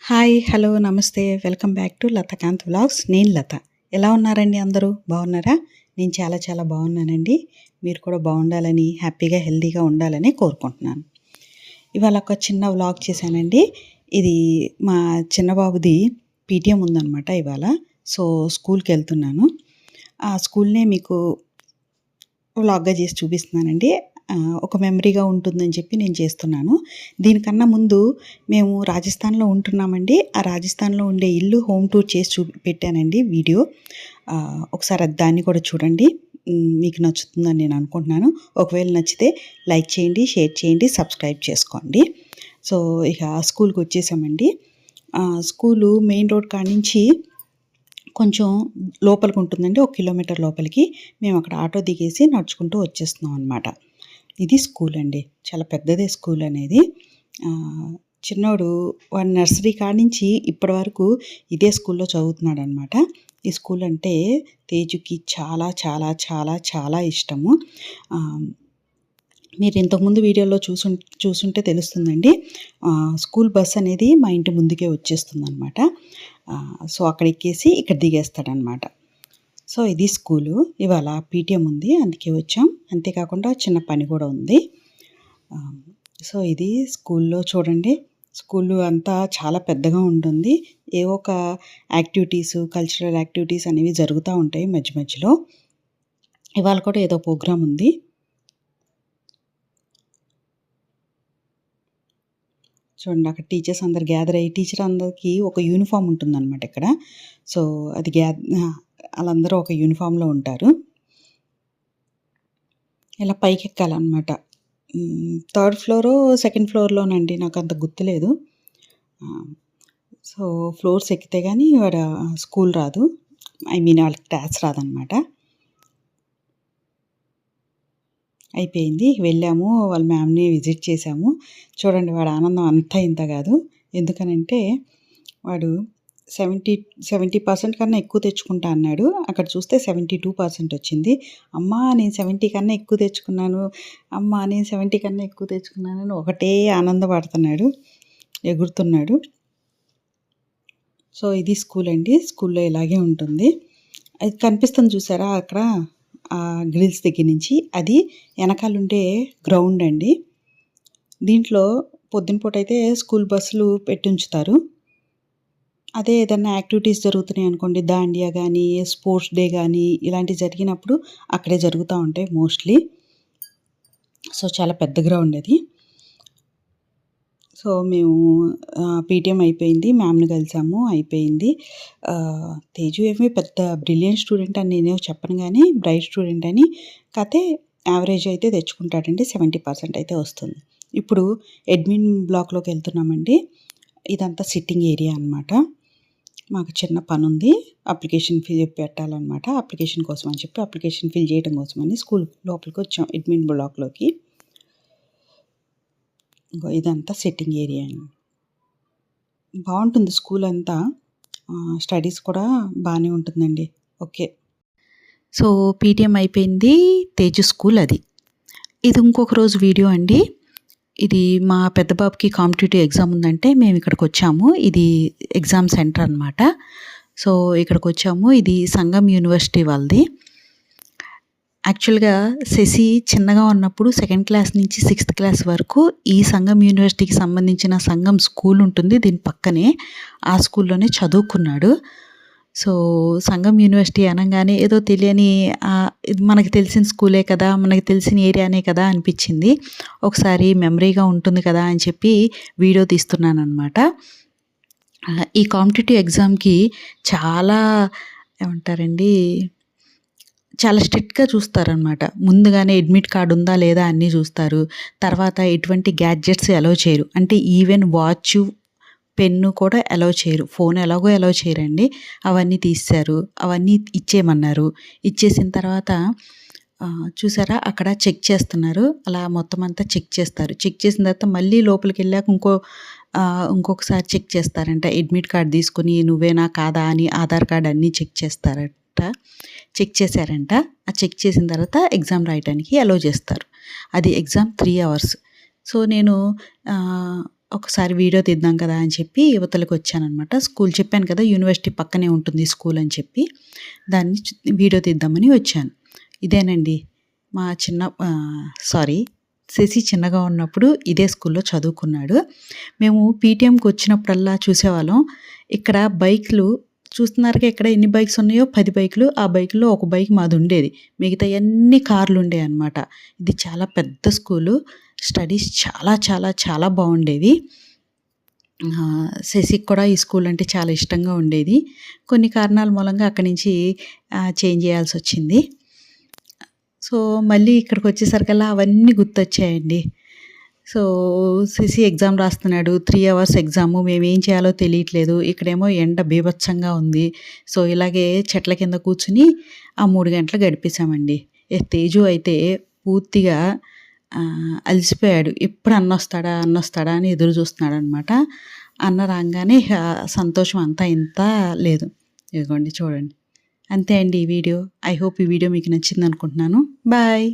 Hi, hello, నమస్తే. Welcome back to Latakanth vlogs. నేను లత. ఎలా ఉన్నారండి అందరూ? బాగున్నారా? నేను చాలా చాలా బాగున్నానండి. మీరు కూడా బాగుండాలని, హ్యాపీగా, హెల్తీగా ఉండాలని కోరుకుంటున్నాను. ఇవాళ ఒక చిన్న వ్లాగ్ చేశానండి. ఇది మా చిన్న బాబుది పీటీఎం ఉందన్నమాట ఇవాళ. సో స్కూల్కి వెళ్తున్నాను. ఆ స్కూల్నే మీకు వ్లాగ్గా చేసి చూపిస్తున్నానండి. ఒక మెమరీగా ఉంటుందని చెప్పి నేను చేస్తున్నాను. దీనికన్నా ముందు మేము రాజస్థాన్లో ఉంటున్నామండి. ఆ రాజస్థాన్లో ఉండే ఇల్లు హోమ్ టూర్ చేసి పెట్టానండి వీడియో. ఒకసారి దాన్ని కూడా చూడండి. మీకు నచ్చుతుందని నేను అనుకుంటున్నాను. ఒకవేళ నచ్చితే లైక్ చేయండి, షేర్ చేయండి, సబ్స్క్రైబ్ చేసుకోండి. సో ఇక స్కూల్కి వచ్చేసామండి. స్కూలు మెయిన్ రోడ్ కాడ నుంచి కొంచెం లోపలికి ఉంటుందండి. 1 కిలోమీటర్ లోపలికి. మేము అక్కడ ఆటో దిగేసి నడుచుకుంటూ వచ్చేస్తున్నాం అనమాట. ఇది స్కూల్ అండి. చాలా పెద్దదే స్కూల్ అనేది. చిన్నోడు వాడు నర్సరీ కాడి నుంచి ఇప్పటి వరకు ఇదే స్కూల్లో చదువుతున్నాడు అనమాట. ఈ స్కూల్ అంటే తేజుకి చాలా చాలా చాలా చాలా ఇష్టము. మీరు ఇంతకుముందు వీడియోలో చూసుంటే తెలుస్తుందండి. స్కూల్ బస్ అనేది మా ఇంటి ముందుకే వచ్చేస్తుందన్నమాట. సో అక్కడ ఎక్కేసి ఇక్కడ దిగేస్తాడనమాట. సో ఇది స్కూలు. ఇవాళ పీటీఎం ఉంది, అందుకే వచ్చాం. అంతేకాకుండా చిన్న పని కూడా ఉంది. సో ఇది స్కూల్లో చూడండి. స్కూలు అంతా చాలా పెద్దగా ఉంటుంది. ఏవో ఒక యాక్టివిటీస్, కల్చరల్ యాక్టివిటీస్ అనేవి జరుగుతూ ఉంటాయి మధ్య మధ్యలో. ఇవాళ కూడా ఏదో ప్రోగ్రాం ఉంది. చూడండి, అక్కడ టీచర్స్ అందరు గ్యాదర్ అయ్యి, టీచర్ అందరికీ ఒక యూనిఫామ్ ఉంటుందన్నమాట ఇక్కడ. సో అది వాళ్ళందరూ ఒక యూనిఫామ్లో ఉంటారు. ఇలా పైకి ఎక్కాలన్నమాట. 3rd ఫ్లోరో 2nd ఫ్లోర్లోనండి, నాకు అంత గుర్తులేదు. సో ఫ్లోర్స్ ఎక్కితే కానీ వాడు స్కూల్ రాదు, వాళ్ళకి క్లాస్ రాదనమాట. అయిపోయింది, వెళ్ళాము, వాళ్ళ మ్యామ్ని విజిట్ చేసాము. చూడండి, వాడు ఆనందం అంతా ఇంత కాదు. ఎందుకనంటే వాడు 70% కన్నా ఎక్కువ తెచ్చుకుంటా అన్నాడు. అక్కడ చూస్తే 72% వచ్చింది. అమ్మా నేను 70 కన్నా ఎక్కువ తెచ్చుకున్నాను, అమ్మా నేను 70 కన్నా ఎక్కువ తెచ్చుకున్నానని ఒకటే ఆనందపడుతున్నాడు, ఎగురుతున్నాడు. సో ఇది స్కూల్ అండి. స్కూల్లో ఇలాగే ఉంటుంది. అది కనిపిస్తుంది చూసారా అక్కడ గ్రిల్స్ దగ్గర నుంచి, అది వెనకాలండే గ్రౌండ్ అండి. దీంట్లో పొద్దున పూట అయితే స్కూల్ బస్సులు పెట్టి ఉంచుతారు. అదే ఏదన్నా యాక్టివిటీస్ జరుగుతున్నాయి అనుకోండి, దాండియా కానీ, స్పోర్ట్స్ డే కానీ ఇలాంటివి జరిగినప్పుడు అక్కడే జరుగుతూ ఉంటాయి మోస్ట్లీ. సో చాలా పెద్ద గ్రౌండ్ అది. సో మేము పీటీఎం అయిపోయింది, మ్యామ్ని కలిసాము, అయిపోయింది. తేజు ఏమీ పెద్ద బ్రిలియంట్ స్టూడెంట్ అని నేనే చెప్పను, కానీ బ్రైట్ స్టూడెంట్ అని. కాకపోతే యావరేజ్ అయితే తెచ్చుకుంటాడండి, 70% అయితే వస్తుంది. ఇప్పుడు అడ్మిన్ బ్లాక్లోకి వెళ్తున్నామండి. ఇదంతా సిట్టింగ్ ఏరియా అనమాట. మాకు చిన్న పని ఉంది, అప్లికేషన్ ఫిల్ పెట్టాలన్నమాట. అప్లికేషన్ కోసం అని చెప్పి అప్లికేషన్ ఫిల్ చేయడం కోసమని స్కూల్ లోపలికి వచ్చాం, అడ్మిన్ బ్లాక్లోకి. ఇదంతా సిట్టింగ్ ఏరియా అండి. బాగుంటుంది స్కూల్ అంతా. స్టడీస్ కూడా బాగానే ఉంటుందండి. ఓకే. సో పీటీఎం అయిపోయింది, తేజు స్కూల్ అది. ఇది ఇంకొక రోజు వీడియో అండి. ఇది మా పెద్ద బాబుకి కాంపిటేటివ్ ఎగ్జామ్ ఉందంటే మేము ఇక్కడికి వచ్చాము. ఇది ఎగ్జామ్ సెంటర్ అనమాట. సో ఇక్కడికి వచ్చాము. ఇది సంగం యూనివర్సిటీ వాళ్ళది. యాక్చువల్గా శశి చిన్నగా ఉన్నప్పుడు 2nd క్లాస్ నుంచి 6th క్లాస్ వరకు ఈ సంగం యూనివర్సిటీకి సంబంధించిన సంగం స్కూల్ ఉంటుంది, దీని పక్కనే. ఆ స్కూల్లోనే చదువుకున్నాడు. సో సంగం యూనివర్సిటీ అనగానే ఏదో తెలియని, ఇది మనకి తెలిసిన స్కూలే కదా, మనకి తెలిసిన ఏరియానే కదా అనిపించింది. ఒకసారి మెమరీగా ఉంటుంది కదా అని చెప్పి వీడియో తీస్తున్నాను అనమాట. ఈ కాంపిటేటివ్ ఎగ్జామ్కి చాలా ఏమంటారండి, చాలా స్ట్రిక్ట్గా చూస్తారనమాట. ముందుగానే అడ్మిట్ కార్డు ఉందా లేదా అన్నీ చూస్తారు. తర్వాత ఎటువంటి గ్యాడ్జెట్స్ అలౌ చేయరు. అంటే ఈవెన్ వాచ్, పెన్ను కూడా అలౌ చేయరు. ఫోన్ ఎలాగో అలౌ చేయరండి. అవన్నీ తీశారు, అవన్నీ ఇచ్చేయమన్నారు. ఇచ్చేసిన తర్వాత చూసారా అక్కడ చెక్ చేస్తున్నారు. అలా మొత్తం అంతా చెక్ చేస్తారు. చెక్ చేసిన తర్వాత మళ్ళీ లోపలికి వెళ్ళాక ఇంకొకసారి చెక్ చేస్తారంట. అడ్మిట్ కార్డు తీసుకుని నువ్వేనా కాదా అని ఆధార్ కార్డు అన్నీ చెక్ చేస్తారంట. చెక్ చేశారంట. ఆ చెక్ చేసిన తర్వాత ఎగ్జామ్ రాయడానికి అలౌ చేస్తారు. అది ఎగ్జామ్ 3 hours. సో నేను ఒకసారి వీడియో తీద్దాం కదా అని చెప్పి యువతలకు వచ్చాననమాట. స్కూల్ చెప్పాను కదా యూనివర్సిటీ పక్కనే ఉంటుంది స్కూల్ అని చెప్పి, దాన్ని వీడియో తీద్దామని వచ్చాను. ఇదేనండి మా శశి చిన్నగా ఉన్నప్పుడు ఇదే స్కూల్లో చదువుకున్నాడు. మేము పీటీఎంకి వచ్చినప్పుడల్లా చూసేవాళ్ళం. ఇక్కడ బైక్లు చూస్తున్నారుగా ఇక్కడ ఎన్ని బైక్స్ ఉన్నాయో 10 బైకులు. ఆ బైకుల్లో ఒక బైక్ మాది ఉండేది. మిగతా అన్ని కార్లు ఉండేవన్నమాట. ఇది చాలా పెద్ద స్కూలు. స్టడీస్ చాలా చాలా చాలా బాగుండేవి. శశికి కూడా ఈ స్కూల్ అంటే చాలా ఇష్టంగా ఉండేది. కొన్ని కారణాల మూలంగా అక్కడి నుంచి చేంజ్ చేయాల్సి వచ్చింది. సో మళ్ళీ ఇక్కడికి వచ్చేసరికల్లా అవన్నీ గుర్తొచ్చాయండి. సో శశి ఎగ్జామ్ రాస్తున్నాడు. 3 అవర్స్ ఎగ్జాము. మేమేం చేయాలో తెలియట్లేదు. ఇక్కడేమో ఎండ బీభత్సంగా ఉంది. సో ఇలాగే చెట్ల కింద కూర్చుని ఆ 3 గంటలు గడిపేశామండి. తేజు అయితే పూర్తిగా అలసిపోయాడు. ఎప్పుడు అన్నొస్తాడా అని ఎదురు చూస్తున్నాడనమాట. అన్న రాగానే సంతోషం అంతా ఇంత లేదు. ఇదిగోండి చూడండి. అంతే అండి ఈ వీడియో. ఐ హోప్ ఈ వీడియో మీకు నచ్చింది అనుకుంటున్నాను. బాయ్.